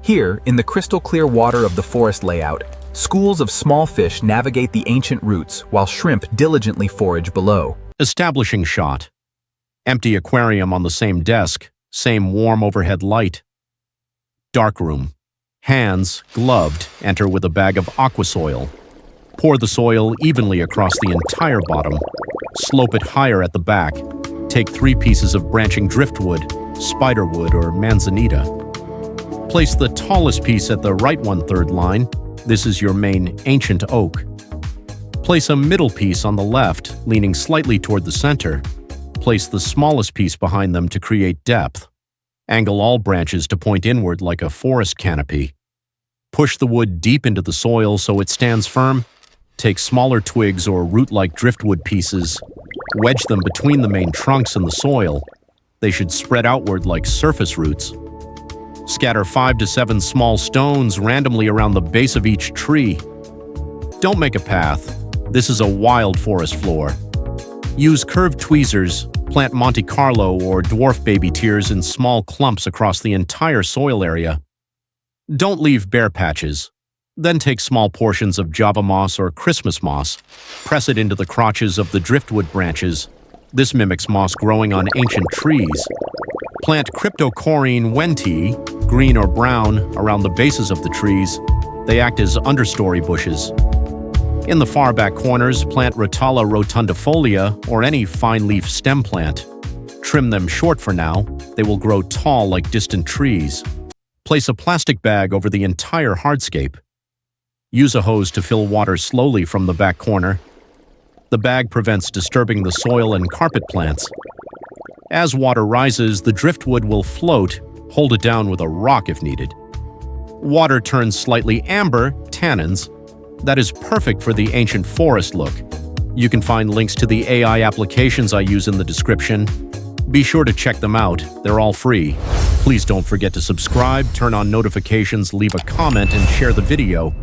Here, in the crystal-clear water of the forest layout, schools of small fish navigate the ancient roots while shrimp diligently forage below. Establishing shot. Empty aquarium on the same desk, same warm overhead light. Darkroom. Hands, gloved, enter with a bag of aqua soil. Pour the soil evenly across the entire bottom. Slope it higher at the back. Take 3 pieces of branching driftwood, spiderwood, or manzanita. Place the tallest piece at the right 1/3 line. This is your main ancient oak. Place a middle piece on the left, leaning slightly toward the center. Place the smallest piece behind them to create depth. Angle all branches to point inward like a forest canopy. Push the wood deep into the soil so it stands firm. Take smaller twigs or root-like driftwood pieces. Wedge them between the main trunks and the soil. They should spread outward like surface roots. Scatter 5 to 7 small stones randomly around the base of each tree. Don't make a path. This is a wild forest floor. Use curved tweezers, plant Monte Carlo or dwarf baby tears in small clumps across the entire soil area. Don't leave bare patches. Then take small portions of Java moss or Christmas moss. Press it into the crotches of the driftwood branches. This mimics moss growing on ancient trees. Plant Cryptocoryne wenti, green or brown, around the bases of the trees. They act as understory bushes. In the far back corners, plant Rotala rotundifolia or any fine-leaf stem plant. Trim them short for now. They will grow tall like distant trees. Place a plastic bag over the entire hardscape. Use a hose to fill water slowly from the back corner. The bag prevents disturbing the soil and carpet plants. As water rises, the driftwood will float. Hold it down with a rock if needed. Water turns slightly amber, tannins. That is perfect for the ancient forest look. You can find links to the AI applications I use in the description. Be sure to check them out. They're all free. Please don't forget to subscribe, turn on notifications, leave a comment, and share the video.